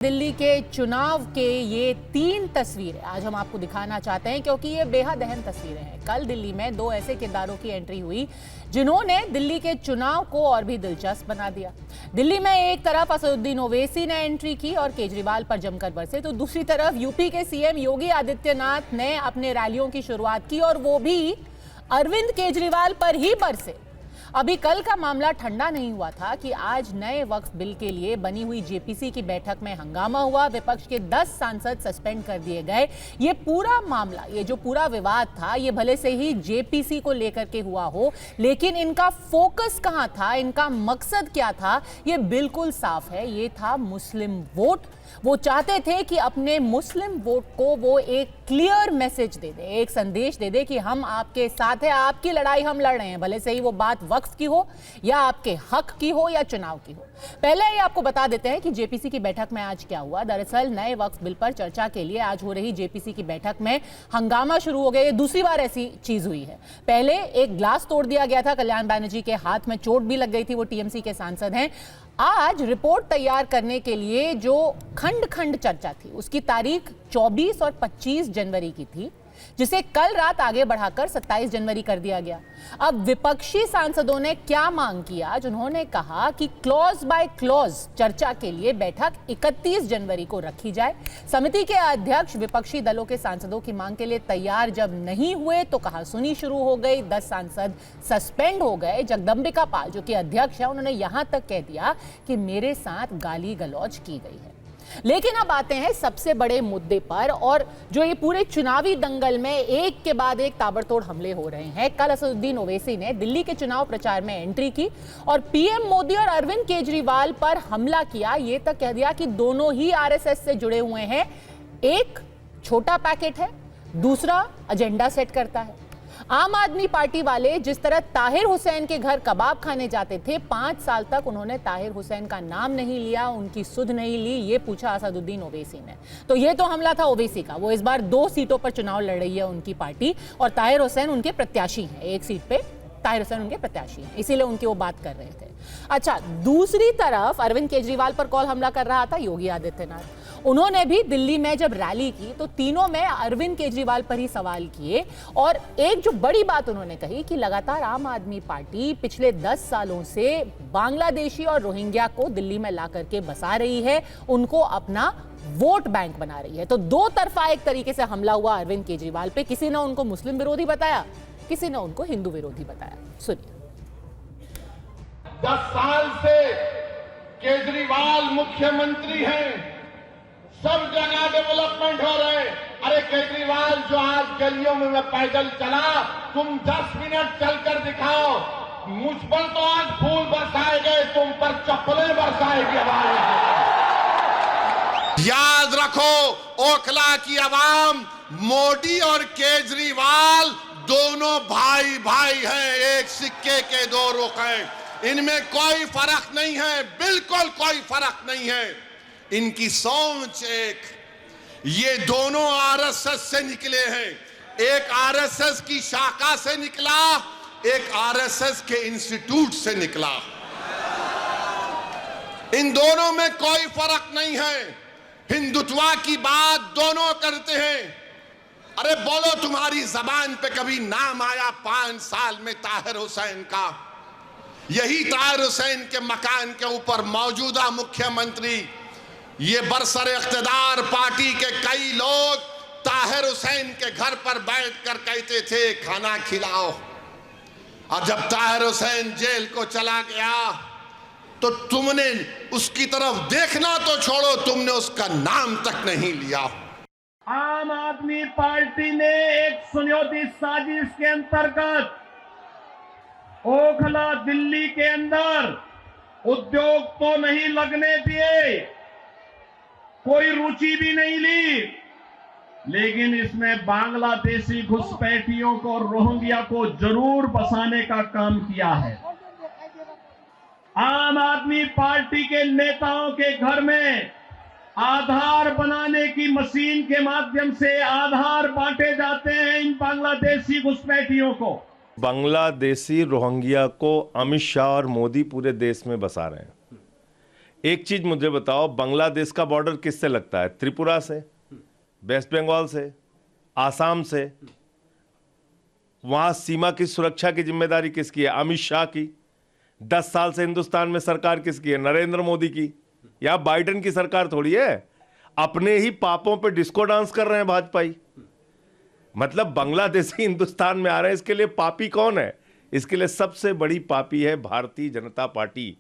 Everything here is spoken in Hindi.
दिल्ली के चुनाव के ये 3 तस्वीरें आज हम आपको दिखाना चाहते हैं क्योंकि ये बेहद अहम तस्वीरें हैं। कल दिल्ली में 2 ऐसे किरदारों की एंट्री हुई जिन्होंने दिल्ली के चुनाव को और भी दिलचस्प बना दिया। दिल्ली में एक तरफ असदुद्दीन ओवैसी ने एंट्री की और केजरीवाल पर जमकर बरसे, तो दूसरी तरफ यूपी के सीएम योगी आदित्यनाथ ने अपने रैलियों की शुरुआत की और वो भी अरविंद केजरीवाल पर ही बरसे। अभी कल का मामला ठंडा नहीं हुआ था कि आज नए वक्फ बिल के लिए बनी हुई जेपीसी की बैठक में हंगामा हुआ, विपक्ष के 10 सांसद सस्पेंड कर दिए गए। ये पूरा मामला, ये जो पूरा विवाद था, ये भले से ही जेपीसी को लेकर के हुआ हो, लेकिन इनका फोकस कहां था, इनका मकसद क्या था, ये बिल्कुल साफ है। ये था मुस्लिम वोट। वो चाहते थे कि अपने मुस्लिम वोट को वो एक क्लियर मैसेज दे दे, एक संदेश दे दे कि हम आपके साथ हैं, आपकी लड़ाई हम लड़ रहे हैं, भले से ही वो बात वक्फ की हो या आपके हक की हो या चुनाव की हो। पहले ही आपको बता देते हैं कि जेपीसी की बैठक में आज क्या हुआ। दरअसल नए वक्फ बिल पर चर्चा के लिए आज हो रही जेपीसी की बैठक में हंगामा शुरू हो गया। ये दूसरी बार ऐसी चीज हुई है। पहले एक ग्लास तोड़ दिया गया था, कल्याण बैनर्जी के हाथ में चोट भी लग गई थी, वो टीएमसी के सांसद हैं। आज रिपोर्ट तैयार करने के लिए जो खंड खंड चर्चा थी, उसकी तारीख 24 और 25 जनवरी की थी, जिसे कल रात आगे बढ़ाकर 27 जनवरी कर दिया गया। अब विपक्षी सांसदों ने क्या मांग किया, जिन्होंने कहा कि क्लॉज बाय क्लॉज चर्चा के लिए बैठक 31 जनवरी को रखी जाए। समिति के अध्यक्ष विपक्षी दलों के सांसदों की मांग के लिए तैयार जब नहीं हुए तो कहा सुनी शुरू हो गई, 10 सांसद सस्पेंड हो गए। जगदंबिका पाल जो कि अध्यक्ष है, उन्होंने यहां तक कह दिया कि मेरे साथ गाली गलौज की गई है। लेकिन अब आते हैं सबसे बड़े मुद्दे पर, और जो ये पूरे चुनावी दंगल में एक के बाद एक ताबड़तोड़ हमले हो रहे हैं। कल असदुद्दीन ओवैसी ने दिल्ली के चुनाव प्रचार में एंट्री की और पीएम मोदी और अरविंद केजरीवाल पर हमला किया। ये तक कह दिया कि दोनों ही आरएसएस से जुड़े हुए हैं। एक छोटा पैकेट है, दूसरा एजेंडा सेट करता है। आम आदमी पार्टी वाले जिस तरह ताहिर हुसैन के घर कबाब खाने जाते थे, 5 साल तक उन्होंने ताहिर हुसैन का नाम नहीं लिया, उनकी सुध नहीं ली। ये पूछा असदुद्दीन ओवैसी ने। तो ये तो हमला था ओवैसी का। वो इस बार 2 सीटों पर चुनाव लड़ रही है उनकी पार्टी, और ताहिर हुसैन उनके प्रत्याशी हैं। एक सीट पे ताहिर हुसैन उनके प्रत्याशी हैं, इसीलिए उनकी वो बात कर रहे थे। अच्छा, दूसरी तरफ अरविंद केजरीवाल पर कॉल हमला कर रहा था योगी आदित्यनाथ। उन्होंने भी दिल्ली में जब रैली की तो तीनों में अरविंद केजरीवाल पर ही सवाल किए, और एक जो बड़ी बात उन्होंने कही कि लगातार आम आदमी पार्टी पिछले 10 सालों से बांग्लादेशी और रोहिंग्या को दिल्ली में ला करके बसा रही है, उनको अपना वोट बैंक बना रही है। तो 2 तरफा एक तरीके से हमला हुआ अरविंद केजरीवाल पे। किसी ने उनको मुस्लिम विरोधी बताया, किसी ने उनको हिंदू विरोधी बताया। सुनिए। 10 साल से केजरीवाल मुख्यमंत्री हैं, सब जगह डेवलपमेंट हो रहे। अरे केजरीवाल, जो आज गलियों में मैं पैदल चला, तुम 10 मिनट चलकर दिखाओ, मुझ पर तो आज फूल बरसाए गए, तुम पर चप्पलें बरसाएगी हमारे। याद रखो, ओखला की आवाम मोदी और केजरीवाल दोनों भाई भाई हैं, एक सिक्के के 2 रुख हैं। इनमें कोई फर्क नहीं है, बिल्कुल कोई फर्क नहीं है। इनकी सोच एक, ये दोनों आरएसएस से निकले हैं। एक आरएसएस की शाखा से निकला, एक आरएसएस के इंस्टीट्यूट से निकला। इन दोनों में कोई फर्क नहीं है। हिंदुत्व की बात दोनों करते हैं। अरे बोलो, तुम्हारी जबान पे कभी नाम आया 5 साल में ताहिर हुसैन का? यही ताहिर हुसैन के मकान के ऊपर मौजूदा मुख्यमंत्री, ये बरसर इख्तिदार पार्टी के कई लोग ताहिर हुसैन के घर पर बैठकर कहते थे खाना खिलाओ। और जब ताहिर हुसैन जेल को चला गया तो तुमने उसकी तरफ देखना तो छोड़ो, तुमने उसका नाम तक नहीं लिया। आम आदमी पार्टी ने एक सुनियोजित साजिश के अंतर्गत ओखला दिल्ली के अंदर उद्योग तो नहीं लगने दिए, कोई रुचि भी नहीं ली, लेकिन इसमें बांग्लादेशी घुसपैठियों को, रोहिंग्या को जरूर बसाने का काम किया है। आम आदमी पार्टी के नेताओं के घर में आधार बनाने की मशीन के माध्यम से आधार बांटे जाते हैं इन बांग्लादेशी घुसपैठियों को। बांग्लादेशी रोहिंग्या को अमित शाह और मोदी पूरे देश में बसा रहे हैं। एक चीज मुझे बताओ, बांग्लादेश का बॉर्डर किससे लगता है? त्रिपुरा से, वेस्ट बंगाल से, आसाम से। वहां सीमा की सुरक्षा की जिम्मेदारी किसकी है? अमित शाह की। 10 साल से हिंदुस्तान में सरकार किसकी है? नरेंद्र मोदी की। या बाइडेन की सरकार थोड़ी है। अपने ही पापों पे डिस्को डांस कर रहे हैं भाजपाई। मतलब बांग्लादेशी हिंदुस्तान में आ रहे हैं, इसके लिए पापी कौन है? इसके लिए सबसे बड़ी पापी है भारतीय जनता पार्टी।